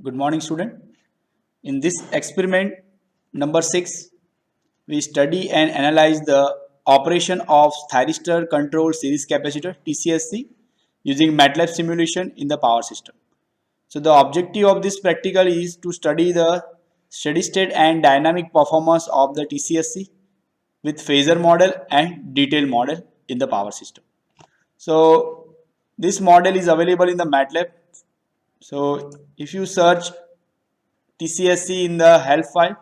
Good morning, student. In this experiment number 6, we study and analyze the operation of thyristor control series capacitor TCSC using MATLAB simulation in the power system. So the objective of this practical is to study the steady state and dynamic performance of the TCSC with phasor model and detailed model in the power system. So this model is available in the MATLAB. So if you search TCSC in the help file,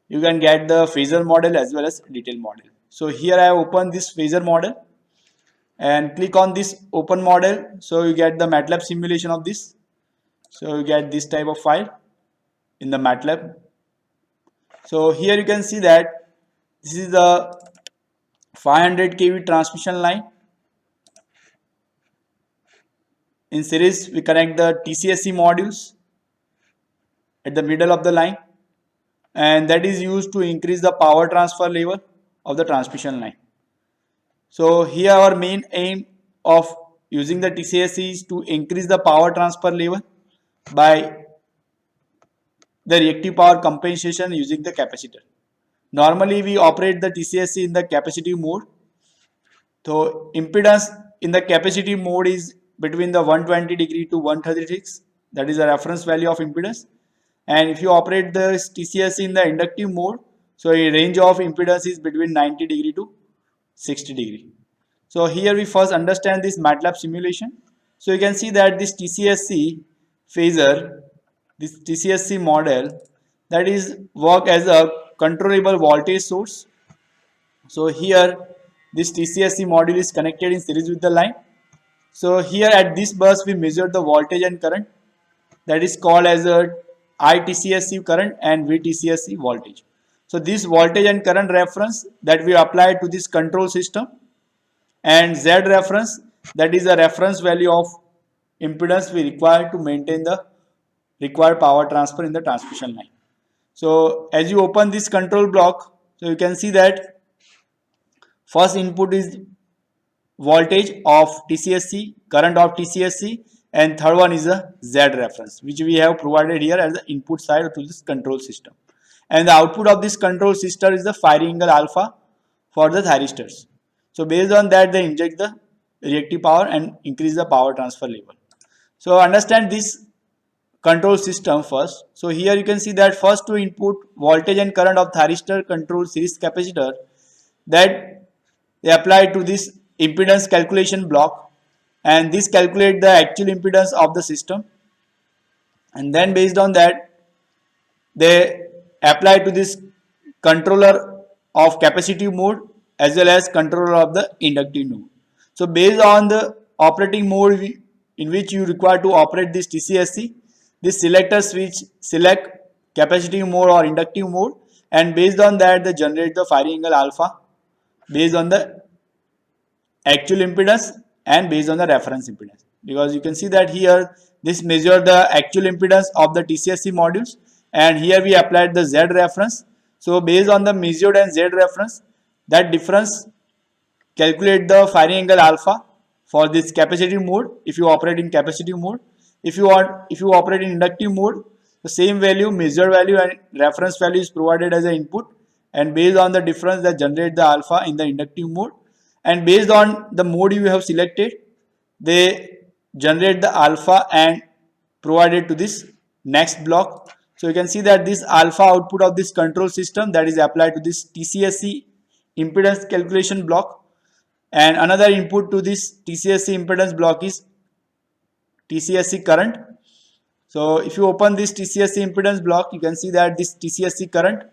you can get the phasor model as well as detail model. So here I have opened this phasor model and click on this open model. So you get the MATLAB simulation of this. So you get this type of file in the MATLAB. So here you can see that this is the 500 kV transmission line. In series we connect the TCSC modules at the middle of the line, and that is used to increase the power transfer level of the transmission line. So here our main aim of using the TCSC is to increase the power transfer level by the reactive power compensation using the capacitor. Normally we operate the TCSC in the capacitive mode. So impedance in the capacitive mode is between the 120 degree to 136. That is a reference value of impedance. And if you operate the TCSC in the inductive mode, so a range of impedance is between 90 degree to 60 degree. So here we first understand this MATLAB simulation. So you can see that this TCSC phasor, this TCSC model, that is work as a controllable voltage source. So here this TCSC module is connected in series with the line. So here at this bus we measure the voltage and current, that is called as a ITCSC current and VTCSC voltage. So this voltage and current reference that we apply to this control system, and Z reference, that is a reference value of impedance we require to maintain the required power transfer in the transmission line. So as you open this control block, so you can see that first input is voltage of TCSC, current of TCSC, and third one is a Z reference, which we have provided here as the input side to this control system. And the output of this control system is the firing angle alpha for the thyristors. So based on that, they inject the reactive power and increase the power transfer level. So understand this control system first. So here you can see that first to input voltage and current of thyristor control series capacitor, that they apply to this impedance calculation block, and this calculate the actual impedance of the system, and then based on that they apply to this controller of capacitive mode as well as controller of the inductive mode. So based on the operating mode in which you require to operate this TCSC, this selector switch select capacitive mode or inductive mode, and based on that they generate the firing angle alpha based on the actual impedance and based on the reference impedance. Because you can see that here this measure the actual impedance of the TCSC modules, and here we applied the Z reference. So based on the measured and Z reference, that difference calculate the firing angle alpha for this capacitive mode if you operate in capacitive mode. If you operate in inductive mode, the same value, measured value and reference value is provided as an input, and based on the difference that generate the alpha in the inductive mode, and based on the mode you have selected, they generate the alpha and provide it to this next block. So you can see that this alpha output of this control system, that is applied to this TCSC impedance calculation block, and another input to this TCSC impedance block is TCSC current. So if you open this TCSC impedance block, you can see that this TCSC current,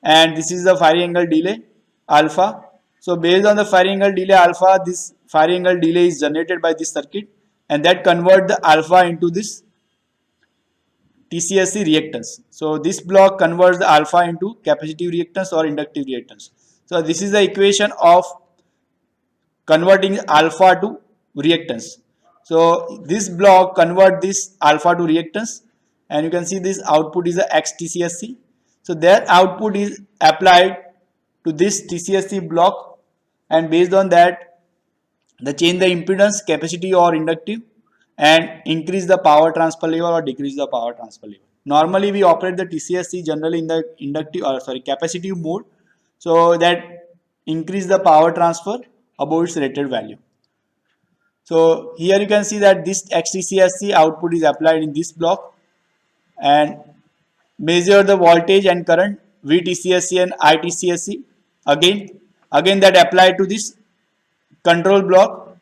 and this is the firing angle delay alpha. So based on the firing angle delay alpha, this firing angle delay is generated by this circuit, and that convert the alpha into this TCSC reactance. So this block converts the alpha into capacitive reactance or inductive reactance. So this is the equation of converting alpha to reactance. So this block convert this alpha to reactance, and you can see this output is a XTCSC. So their output is applied to this TCSC block, and based on that they change the impedance, capacity or inductive, and increase the power transfer level or decrease the power transfer level. Normally we operate the TCSC generally in the capacitive mode, so that increase the power transfer above its rated value. So here you can see that this XTCSC output is applied in this block and measure the voltage and current VTCSC and ITCSC again that applied to this control block.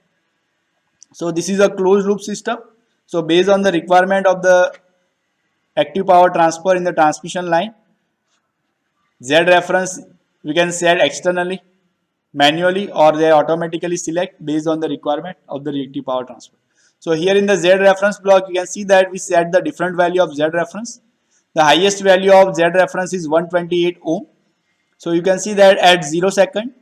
So this is a closed loop system. So based on the requirement of the active power transfer in the transmission line, Z reference we can set externally, manually, or they automatically select based on the requirement of the reactive power transfer. So here in the Z reference block you can see that we set the different value of Z reference. The highest value of Z reference is 128 ohm. So you can see that at 0 second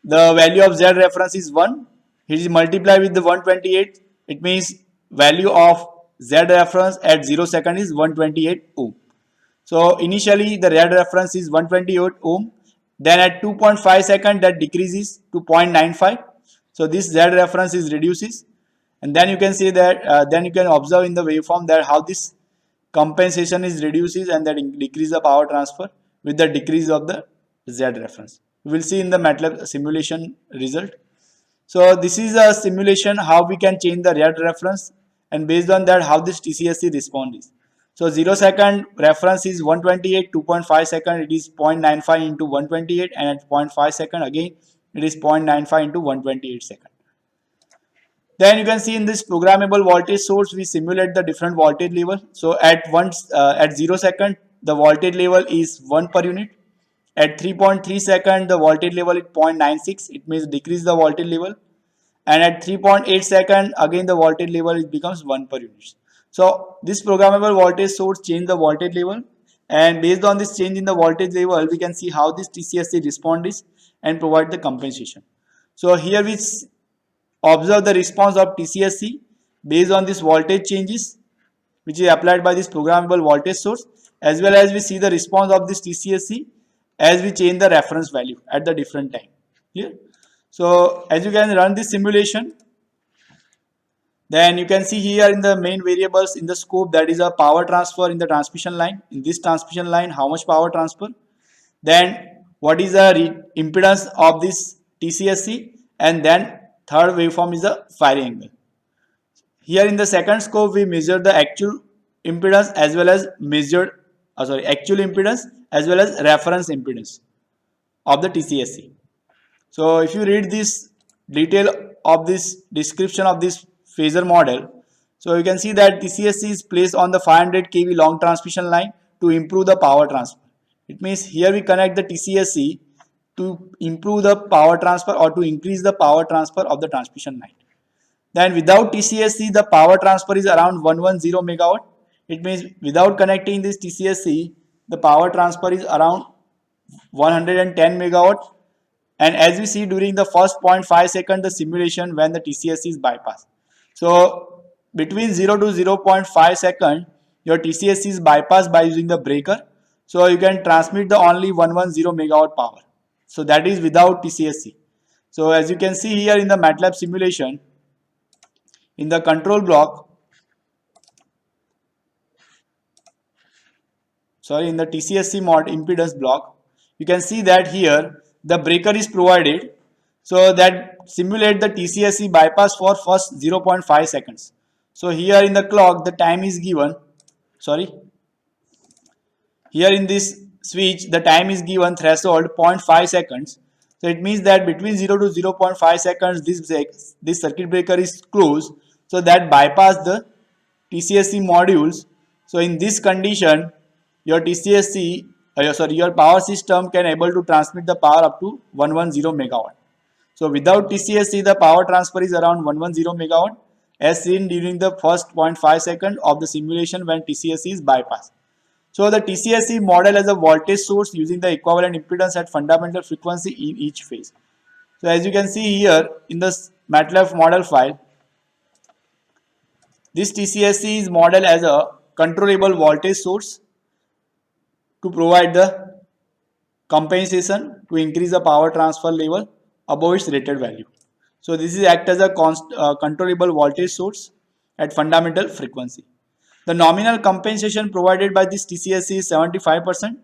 the value of Z reference is 1. It is multiplied with the 128. It means value of Z reference at 0 second is 128 ohm. So initially the Z reference is 128 ohm. Then at 2.5 second that decreases to 0.95. So this Z reference is reduces, and then you can see that then you can observe in the waveform that how this compensation is reduces and that decrease the power transfer with the decrease of the Z reference. We will see in the MATLAB simulation result. So this is a simulation how we can change the Z reference, and based on that how this TCSC response is. So 0 second reference is 128, 2.5 second it is 0.95 into 128, and at 0.5 second again it is 0.95 into 128 second. Then you can see in this programmable voltage source we simulate the different voltage level. So at 0 second the voltage level is 1 per unit. At 3.3 second the voltage level is 0.96, it means decrease the voltage level, and at 3.8 second again the voltage level becomes 1 per unit. So this programmable voltage source change the voltage level, and based on this change in the voltage level we can see how this TCSC respond is and provide the compensation. So here we observe the response of TCSC based on this voltage changes which is applied by this programmable voltage source, as well as we see the response of this TCSC as we change the reference value at the different time. Clear? So as you can run this simulation, then you can see here in the main variables in the scope, that is a power transfer in the transmission line. In this transmission line, how much power transfer? Then what is the impedance of this TCSC? And then third waveform is the firing angle. Here in the second scope, we measure the actual impedance as well as actual impedance as well as reference impedance of the TCSC. So if you read this detail of this description of this phasor model, so you can see that TCSC is placed on the 500 kV long transmission line to improve the power transfer. It means here we connect the TCSC to improve the power transfer or to increase the power transfer of the transmission line. Then without TCSC the power transfer is around 110 megawatt. It means without connecting this TCSC the power transfer is around 110 megawatt. And as we see during the first 0.5 second the simulation when the TCSC is bypassed. So between 0 to 0.5 second your TCSC is bypassed by using the breaker. So you can transmit the only 110 megawatt power. So that is without TCSC. So as you can see here in the MATLAB simulation, in the control block, in the TCSC mod impedance block, you can see that here the breaker is provided so that simulate the TCSC bypass for first 0.5 seconds. So here in the clock the time is given, here in this switch the time is given threshold 0.5 seconds. So it means that between 0 to 0.5 seconds this circuit breaker is closed, so that bypass the TCSC modules. So in this condition your TCSC your power system can able to transmit the power up to 110 megawatt. So without TCSC the power transfer is around 110 megawatt as seen during the first 0.5 second of the simulation when TCSC is bypassed. So the TCSC model as a voltage source using the equivalent impedance at fundamental frequency in each phase. So as you can see here in this MATLAB model file, this TCSC is modeled as a controllable voltage source to provide the compensation to increase the power transfer level above its rated value. So this is act as a controllable voltage source, at fundamental frequency. The nominal compensation provided by this TCSC is 75%,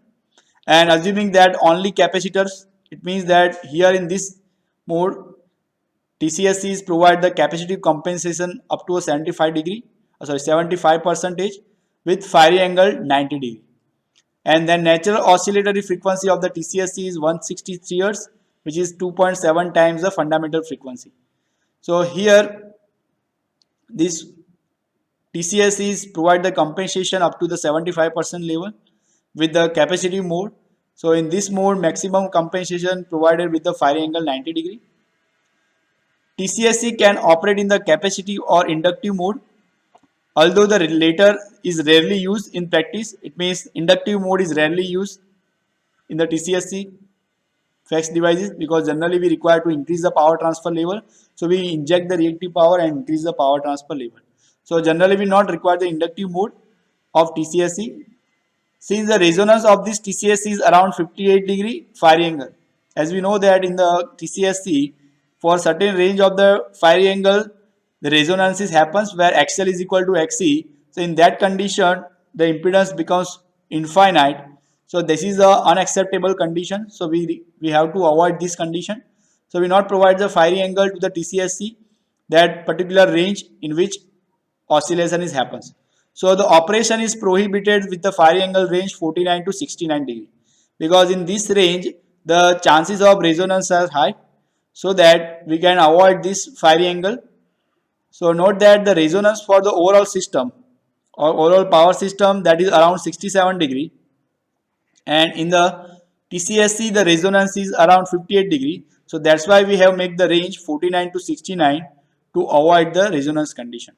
and assuming that only capacitors, it means that here in this mode TCSCs provide the capacitive compensation up to a 75 percentage with firing angle 90 degree. And then natural oscillatory frequency of the TCSC is 163 Hz, which is 2.7 times the fundamental frequency. So here this TCSCs provide the compensation up to the 75% level with the capacitive mode. So in this mode, maximum compensation provided with the firing angle 90 degree. TCSC can operate in the capacitive or inductive mode. Although the latter is rarely used in practice, it means inductive mode is rarely used in the TCSC FEX devices because generally we require to increase the power transfer level. So we inject the reactive power and increase the power transfer level. So generally we not require the inductive mode of TCSC. Since the resonance of this TCSC is around 58 degree firing angle. As we know that in the TCSC, for certain range of the firing angle, the resonances happens where XL is equal to XC. So in that condition, the impedance becomes infinite. So this is the unacceptable condition. So we have to avoid this condition. So we not provide the firing angle to the TCSC, that particular range in which oscillation is happens. So the operation is prohibited with the firing angle range 49 to 69 degree because in this range the chances of resonance are high, so that we can avoid this firing angle. So note that the resonance for the overall system or overall power system, that is around 67 degree, and in the TCSC the resonance is around 58 degree. So that's why we have make the range 49 to 69 to avoid the resonance condition.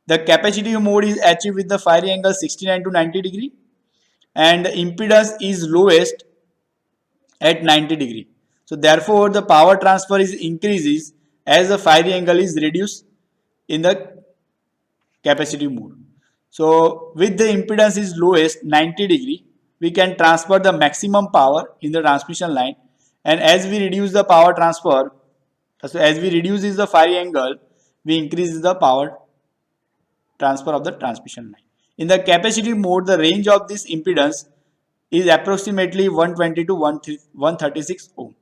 The capacitive mode is achieved with the firing angle 69 to 90 degree, and the impedance is lowest at 90 degree. So therefore the power transfer is increases as the firing angle is reduced in the capacitive mode. So with the impedance is lowest 90 degree, we can transfer the maximum power in the transmission line, and as we reduce the power transfer, so as we reduce the firing angle, we increase the power transfer of the transmission line. In the capacitive mode, the range of this impedance is approximately 120 to 136 ohm.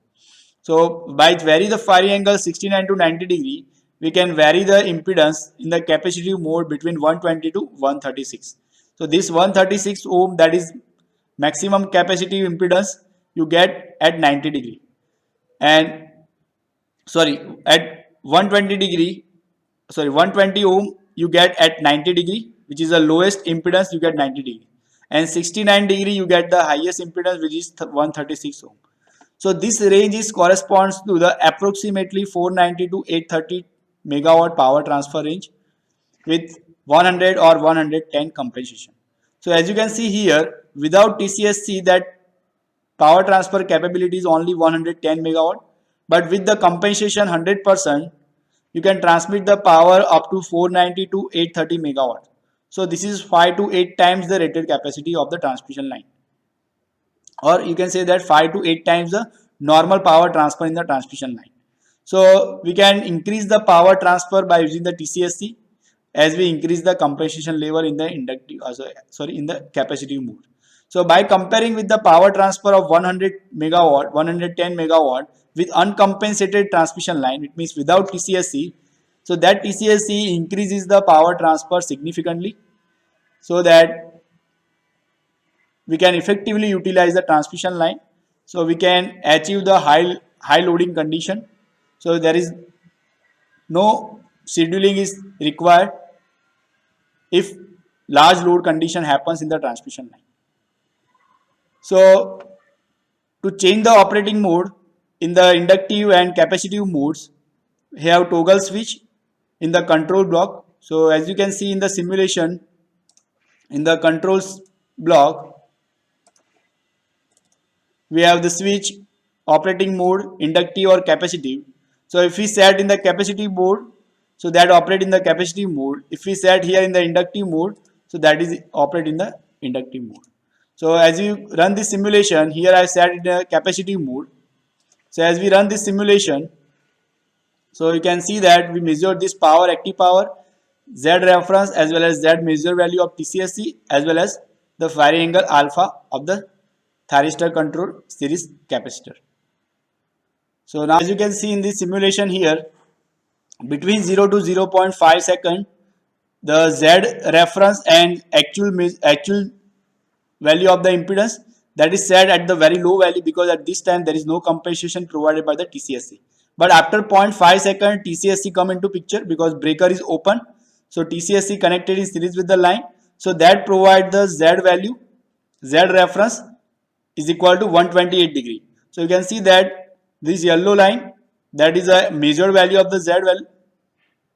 So by vary the firing angle 69 to 90 degree, we can vary the impedance in the capacitive mode between 120 to 136. So this 136 ohm, that is maximum capacitive impedance you get at 90 degree, and at 120 ohm you get at 90 degree, which is the lowest impedance you get 90 degree, and 69 degree you get the highest impedance, which is 136 ohm. So this range is corresponds to the approximately 490 to 830 megawatt power transfer range with 100 or 110 compensation. So as you can see here, without TCSC that power transfer capability is only 110 megawatt, but with the compensation 100%, you can transmit the power up to 490 to 830 megawatt. So this is 5 to 8 times the rated capacity of the transmission line, or you can say that 5 to 8 times the normal power transfer in the transmission line. So we can increase the power transfer by using the TCSC as we increase the compensation level in the inductive, in the capacitive mode. So by comparing with the power transfer of 100 megawatt, 110 megawatt with uncompensated transmission line, it means without TCSC, so that TCSC increases the power transfer significantly, so that we can effectively utilize the transmission line. So we can achieve the high loading condition. So there is no scheduling is required if large load condition happens in the transmission line. So to change the operating mode in the inductive and capacitive modes, we have toggle switch in the control block. So as you can see in the simulation, in the controls block, we have the switch operating mode, inductive or capacitive. So if we set in the capacitive mode, so that operate in the capacitive mode. If we set here in the inductive mode, so that is operate in the inductive mode. So as you run this simulation, here I set in the capacitive mode. So as we run this simulation, so you can see that we measure this power, active power. Z reference as well as Z measure value of TCSC as well as the firing angle alpha of the thyristor control series capacitor. So now as you can see in this simulation here, between 0 to 0.5 second, the Z reference and actual value of the impedance that is set at the very low value, because at this time there is no compensation provided by the TCSC. But after 0.5 second, TCSC come into picture because breaker is open. So TCSC connected in series with the line. So that provide the Z value, Z reference is equal to 128 degree. So you can see that this yellow line, that is a measured value of the Z value,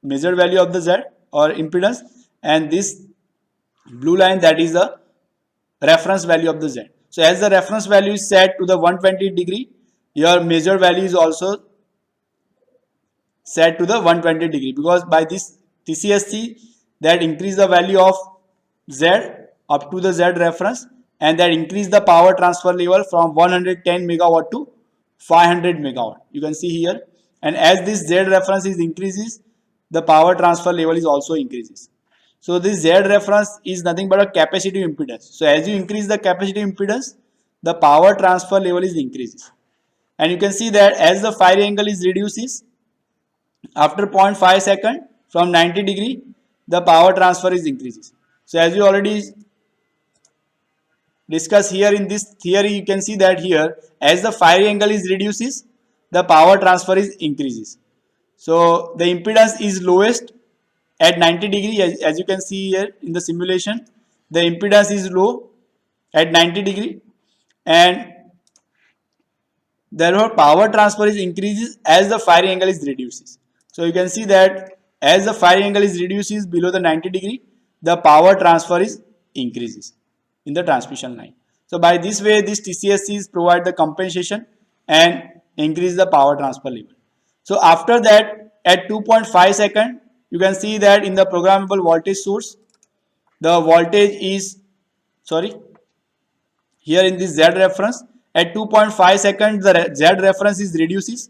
measured value of the Z or impedance, and this blue line, that is the reference value of the Z. So as the reference value is set to the 120 degree, your measured value is also set to the 120 degree, because by this TCSC that increase the value of Z up to the Z reference, and that increase the power transfer level from 110 megawatt to 500 megawatt. You can see here, and as this Z reference is increases, the power transfer level is also increases. So this Z reference is nothing but a capacitive impedance. So as you increase the capacitive impedance, the power transfer level is increases. And you can see that as the firing angle is reduces, after 0.5 second from 90 degree, the power transfer is increases. So as we already discussed here in this theory, you can see that here as the firing angle is reduces, the power transfer is increases. So the impedance is lowest at 90 degree, as you can see here in the simulation. The impedance is low at 90 degree, and therefore power transfer is increases as the firing angle is reduces. So you can see that as the firing angle is reduces below the 90 degree, the power transfer is increases in the transmission line. So by this way, these TCSCs provide the compensation and increase the power transfer level. So after that, at 2.5 second, you can see that in the programmable voltage source, the voltage is, here in this Z reference, at 2.5 second, the Z reference is reduces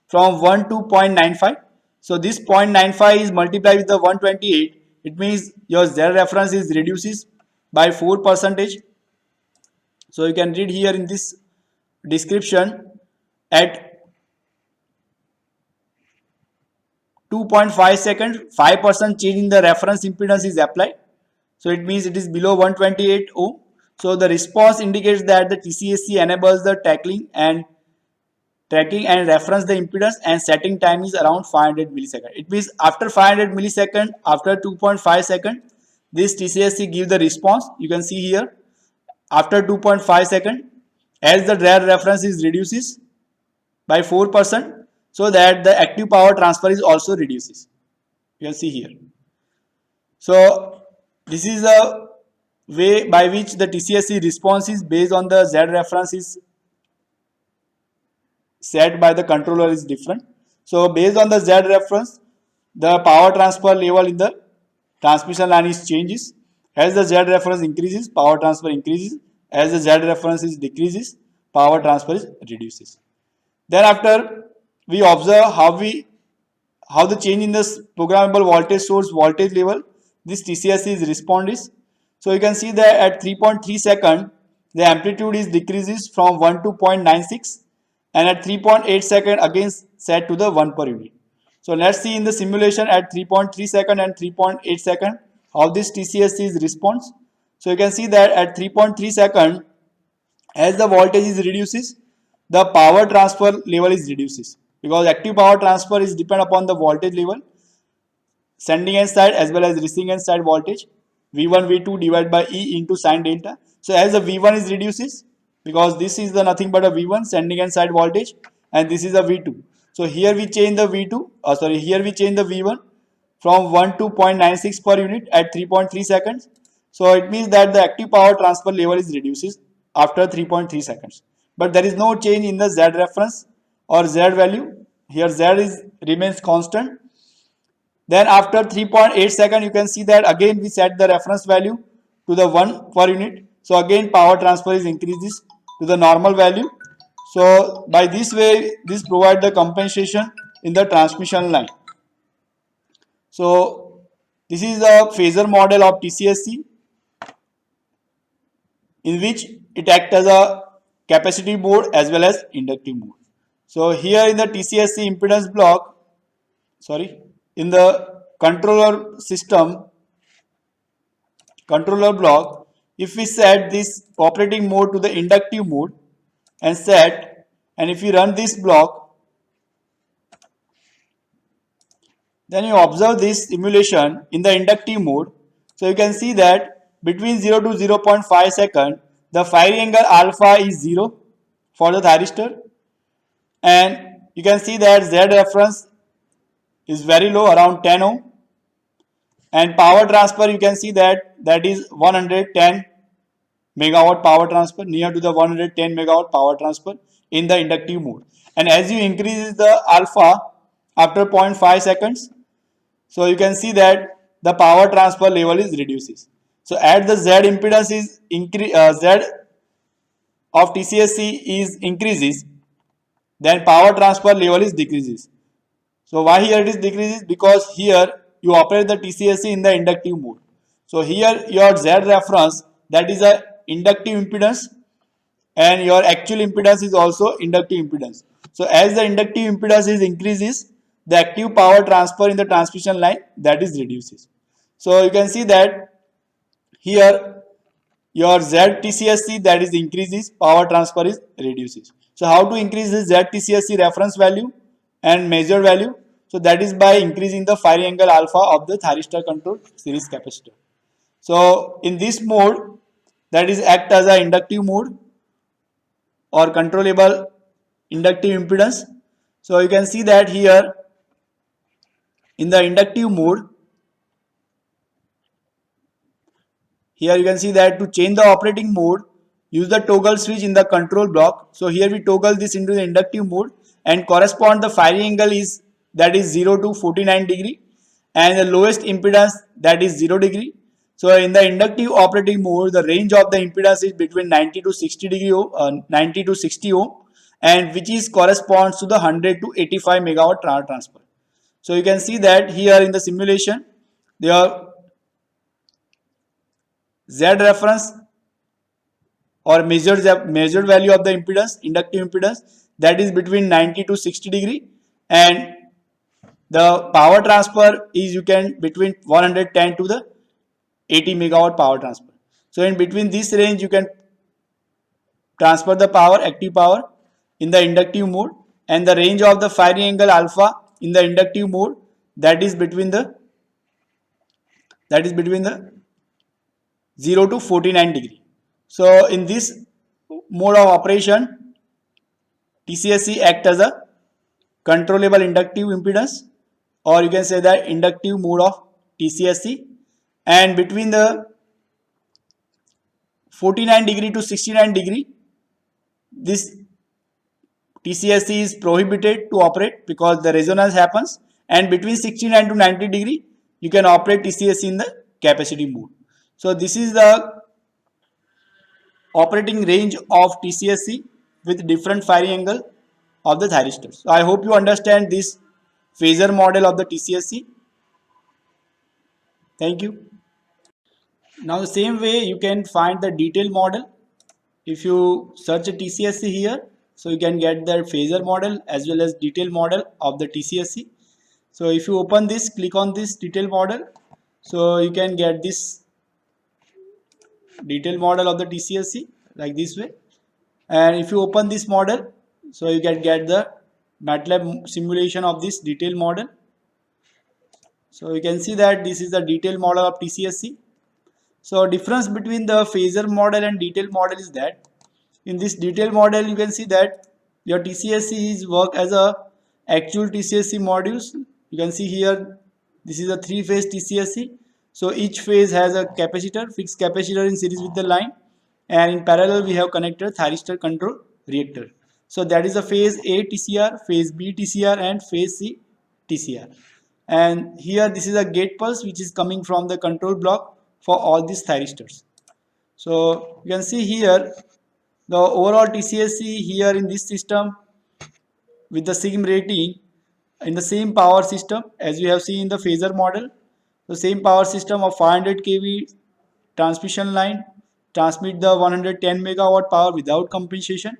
from 1 to 0.95. So this 0.95 is multiplied with the 128. It means your Z reference is reduces by 4%. So you can read here in this description, at 2.5 second, 5% change in the reference impedance is applied. So it means it is below 128 ohm. So the response indicates that the TCSC enables the tracking and reference the impedance, and setting time is around 500 millisecond. It means after 500 millisecond, after 2.5 second, this TCSC gives the response. You can see here, after 2.5 second, as the Z reference is reduces by 4%, so that the active power transfer is also reduces. You can see here. So this is a way by which the TCSC response is based on the Z reference is set by the controller is different. So based on the Z reference, the power transfer level in the transmission line is changes. As the Z reference increases, power transfer increases. As the Z reference is decreases, power transfer is reduces. Then after we observe how the change in this programmable voltage source voltage level, this TCSC is respond is. So you can see that at 3.3 second, the amplitude is decreases from 1 to 0.96, and at 3.8 second again set to the 1 per unit. So let's see in the simulation at 3.3 second and 3.8 second how this TCSC is response. So you can see that at 3.3 second, as the voltage is reduces, the power transfer level is reduces, because active power transfer is depend upon the voltage level, sending end side as well as receiving end side voltage, V1 V2 divided by E into sine delta. So as the V1 is reduces, because this is the nothing but a V1 sending end side voltage, and this is a V2. So here we change the V2, here we change the V1 from 1 to 0.96 per unit at 3.3 seconds. So it means that the active power transfer level is reduces after 3.3 seconds. But there is no change in the Z reference or Z value. Here Z remains constant. Then after 3.8 second, you can see that again we set the reference value to the 1 per unit. So again power transfer is increases to the normal value. So by this way, this provide the compensation in the transmission line. So This is the phasor model of TCSC, in which it acts as a capacitive mode as well as inductive mode. So here in the TCSC impedance block, in the controller block, if we set this operating mode to the inductive mode and if we run this block, then you observe this simulation in the inductive mode. So you can see that between 0 to 0.5 second, the firing angle alpha is 0 for the thyristor, and you can see that Z reference is very low, around 10 ohm, and power transfer you can see that is 110 megawatt power transfer, near to the 110 megawatt power transfer in the inductive mode. And as you increase the alpha after 0.5 seconds, so you can see that the power transfer level is reduces. So as the Z impedance is Z of TCSC is increases, then power transfer level is decreases. So why here it is decreases? Because here you operate the TCSC in the inductive mode. So here your Z reference, that is a inductive impedance, and your actual impedance is also inductive impedance. So as the inductive impedance is increases, the active power transfer in the transmission line, that is reduces. So you can see that here your ZTCSC, that is increases, power transfer is reduces. So how to increase this ZTCSC reference value and measured value? So that is by increasing the firing angle alpha of the thyristor controlled series capacitor. So in this mode, that is act as a inductive mode or controllable inductive impedance. So you can see that here in the inductive mode, here you can see that to change the operating mode, use the toggle switch in the control block. So here we toggle this into the inductive mode, and correspond the firing angle is that is 0 to 49 degree, and the lowest impedance, that is 0 degree. So in the inductive operating mode, the range of the impedance is between 90 to 60 degree, 90 to 60 ohm, and which is corresponds to the 100 to 85 megawatt power transfer. So you can see that here in the simulation, their Z reference or measured value of the impedance, inductive impedance, that is between 90 to 60 degree, and the power transfer is you can between 110 to the 80 megawatt power transfer. So in between this range you can transfer the power, active power, in the inductive mode, and the range of the firing angle alpha in the inductive mode, that is between the 0 to 49 degree. So in this mode of operation, TCSC act as a controllable inductive impedance, or you can say that inductive mode of TCSC, and between the 49 degree to 69 degree, this TCSC is prohibited to operate because the resonance happens, and between 69 to 90 degree you can operate TCSC in the capacitive mode. So this is the operating range of TCSC with different firing angle of the thyristors. So I hope you understand this phasor model of the TCSC. Thank you. Now the same way you can find the detailed model. If you search a TCSC here, so you can get the phasor model as well as detailed model of the TCSC. So if you open this, click on this detailed model, so you can get this detailed model of the TCSC like this way. And if you open this model, so you can get the MATLAB simulation of this detailed model. So you can see that this is the detailed model of TCSC. So difference between the phasor model and detailed model is that in this detailed model you can see that your TCSC is work as a actual TCSC modules. You can see here this is a 3-phase TCSC. So each phase has a capacitor, fixed capacitor in series with the line, and in parallel we have connected thyristor control reactor. So that is a phase A TCR, phase B TCR, and phase C TCR. And here this is a gate pulse which is coming from the control block for all these thyristors. So you can see here the overall TCSC here in this system with the same rating in the same power system as we have seen in the phasor model. So same power system of 500 kV transmission line transmit the 110 megawatt power without compensation,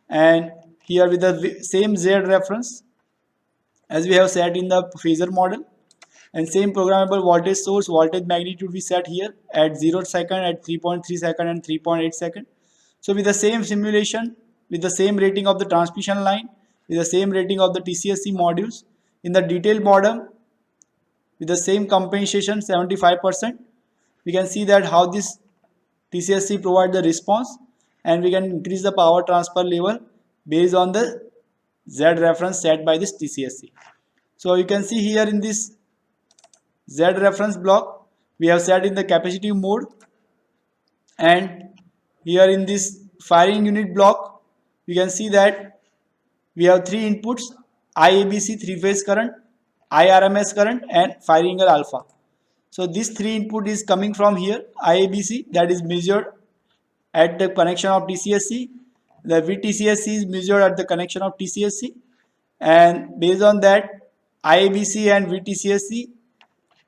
and here with the same Z reference as we have set in the phasor model, and same programmable voltage source voltage magnitude we set here at 0 second, at 3.3 second and 3.8 second. So with the same simulation, with the same rating of the transmission line, with the same rating of the TCSC modules, in the detailed model with the same compensation 75%, we can see that how this TCSC provide the response, and we can increase the power transfer level based on the Z reference set by this TCSC. So you can see here in this Z reference block we have set in the capacitive mode, and here in this firing unit block we can see that we have three inputs: IABC, three phase current, IRMS current and firing angle alpha. So this three input is coming from here. IABC, that is measured at the connection of TCSC. The VTCSC is measured at the connection of TCSC, and based on that IABC and VTCSC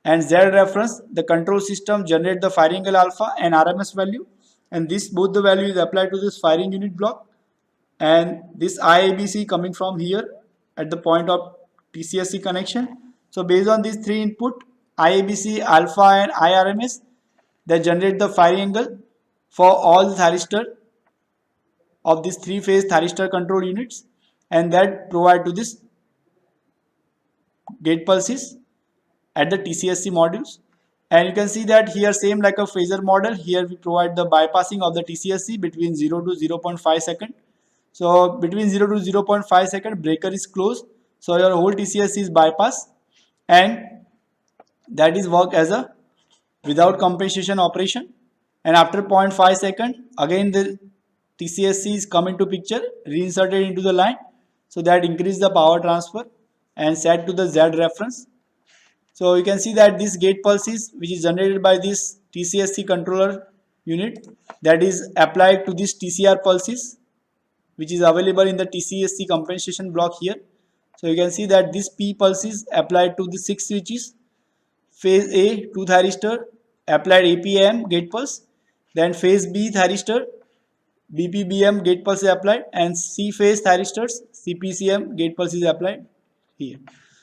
and Z reference, the control system generate the firing angle alpha and RMS value, and this both the value is applied to this firing unit block, and this IABC coming from here at the point of TCSC connection. So based on these three input, IABC, alpha and IRMS, they generate the firing angle for all the thyristor of these three phase thyristor control units, and that provide to this gate pulses at the TCSC modules. And you can see that here same like a phasor model, here we provide the bypassing of the TCSC between 0 to 0.5 second. So between 0 to 0.5 second breaker is closed, so your whole TCSC is bypassed, and that is work as a without compensation operation. And after 0.5 second again the TCSC is come into picture, reinserted into the line, so that increase the power transfer and set to the Z reference. So you can see that this gate pulses which is generated by this TCSC controller unit, that is applied to this TCR pulses which is available in the TCSC compensation block here. So you can see that this P pulses applied to the 6 switches. Phase A 2 thyristor applied APM gate pulse, then phase B thyristor BPBM gate pulse is applied, and C phase thyristors CPCM gate pulse is applied here.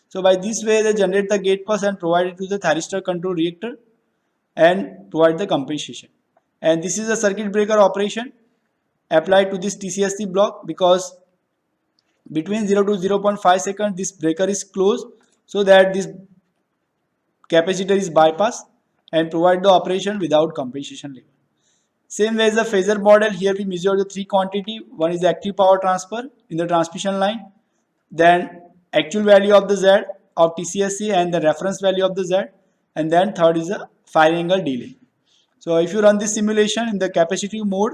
So by this way they generate the gate pulse and provide it to the thyristor control reactor and provide the compensation. And this is a circuit breaker operation applied to this TCSC block, because between 0 to 0.5 seconds this breaker is closed, so that this capacitor is bypassed and provide the operation without compensation level. Same way as the phasor model, here we measure the three quantity. One is the active power transfer in the transmission line, then actual value of the Z of TCSC and the reference value of the Z, and then third is the firing angle delay. So if you run this simulation in the capacitive mode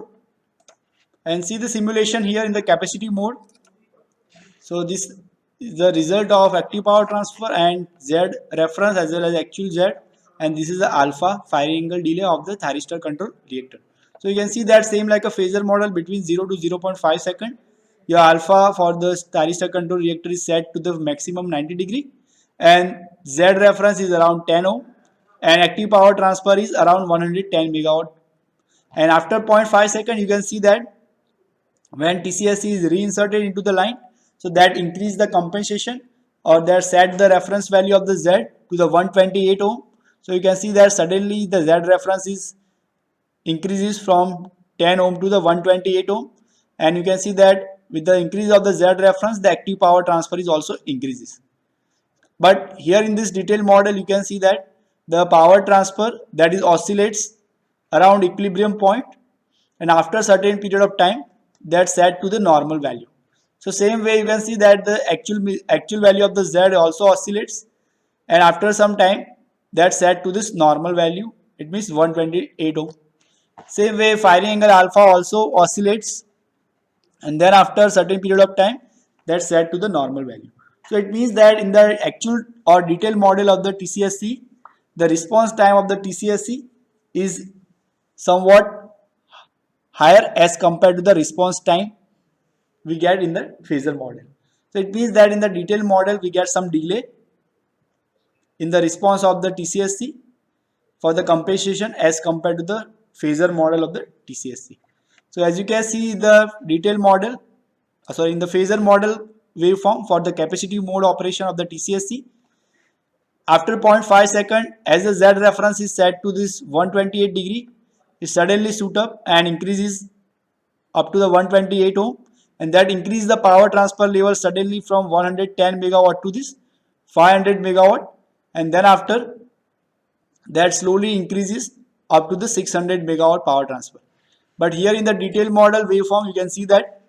and see the simulation here in the capacitive mode, so this is the result of active power transfer and Z reference as well as actual Z, and this is the alpha firing angle delay of the thyristor control reactor. So you can see that same like a phasor model, between 0 to 0.5 second your alpha for the thyristor control reactor is set to the maximum 90 degree, and Z reference is around 10 ohm, and active power transfer is around 110 megawatt. And after 0.5 second you can see that when TCSC is reinserted into the line, so that increase the compensation, or that set the reference value of the Z to the 128 ohm. So you can see that suddenly the Z reference is increases from 10 ohm to the 128 ohm, and you can see that with the increase of the Z reference the active power transfer is also increases. But here in this detailed model you can see that the power transfer that is oscillates around equilibrium point, and after certain period of time that's set to the normal value. So same way you can see that the actual value of the Z also oscillates, and after some time that's set to this normal value, it means 128 ohm. Same way firing angle alpha also oscillates, and then after certain period of time that's set to the normal value. So it means that in the actual or detailed model of the TCSC, the response time of the TCSC is somewhat higher as compared to the response time we get in the phasor model. So it means that in the detailed model we get some delay, in the response of the TCSC for the compensation as compared to the phasor model of the TCSC. So as you can see the detailed model, in the phasor model waveform for the capacitive mode operation of the TCSC, after 0.5 second, as the Z reference is set to this 128 degree, it suddenly shoot up and increases up to the 128 ohm, and that increase the power transfer level suddenly from 110 megawatt to this 500 megawatt, and then after that slowly increases up to the 600 megawatt power transfer. But here in the detailed model waveform, you can see that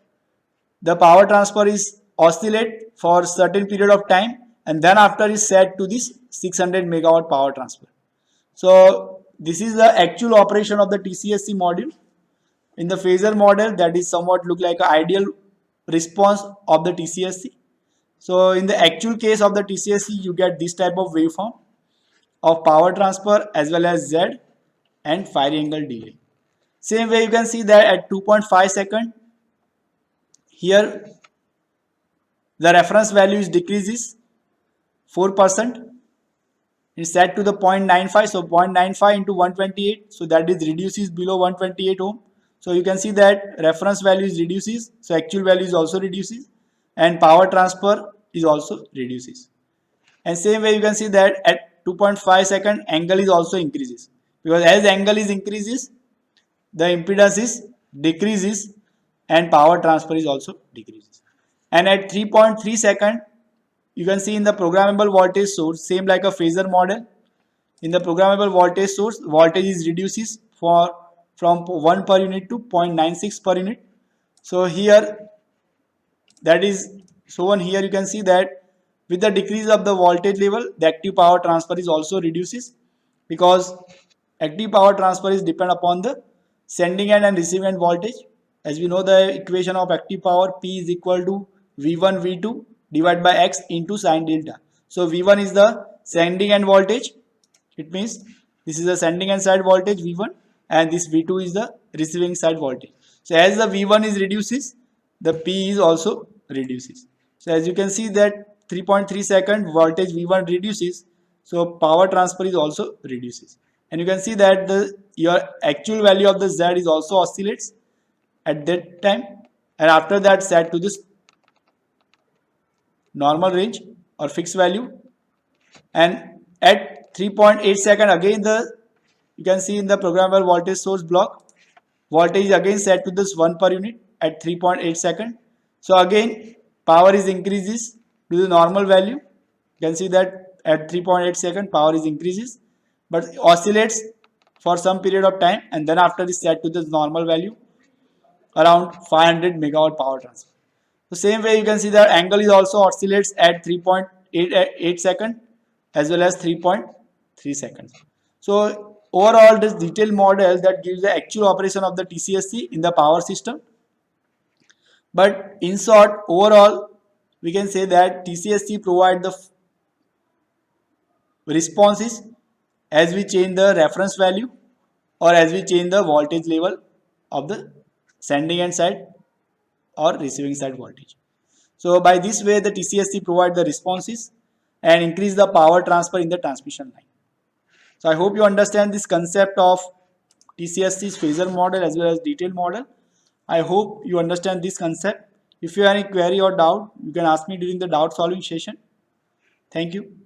the power transfer is oscillate for certain period of time, and then after is set to this 600 megawatt power transfer. So this is the actual operation of the TCSC module. In the phasor model, that is somewhat look like an ideal response of the TCSC. So in the actual case of the TCSC, you get this type of waveform of power transfer as well as Z and fire angle delay. Same way you can see that at 2.5 second, here the reference value is decreases 4%. It's set to the 0.95, so 0.95 into 128, so that is reduces below 128 ohm. So you can see that reference value is reduces, so actual value is also reduces, and power transfer is also reduces. And same way you can see that at 2.5 second angle is also increases, because as angle is increases, the impedance is decreases and power transfer is also decreases. And at 3.3 second, you can see in the programmable voltage source, same like a phasor model. In the programmable voltage source, voltage is reduces from 1 per unit to 0.96 per unit. So here that is shown here, you can see that with the decrease of the voltage level, the active power transfer is also reduces, because active power transfer is depend upon the sending end and receiving end voltage. As we know the equation of active power, P is equal to V1 V2 divided by X into sine delta. So V1 is the sending end voltage. It means this is the sending end side voltage V1, and this V2 is the receiving side voltage. So as the V1 is reduces, the P is also reduces. So as you can see that 3.3 second voltage V1 reduces, so power transfer is also reduces. And you can see that your actual value of the Z is also oscillates at that time, and after that set to this normal range or fixed value. And at 3.8 second, again you can see in the programmable voltage source block, voltage is again set to this 1 per unit at 3.8 second. So again power is increases to the normal value. You can see that at 3.8 second power is increases, but oscillates for some period of time, and then after is set to this normal value around 500 megawatt power transfer. The same way you can see that angle is also oscillates at 3.8 second as well as 3.3 seconds. So overall this detailed model that gives the actual operation of the TCSC in the power system. But in short, overall we can say that TCSC provide the responses as we change the reference value or as we change the voltage level of the sending end side or receiving side voltage. So by this way the TCSC provide the responses and increase the power transfer in the transmission line. So I hope you understand this concept of TCSC's phasor model as well as detailed model. I hope you understand this concept. If you have any query or doubt, you can ask me during the doubt solving session. Thank you.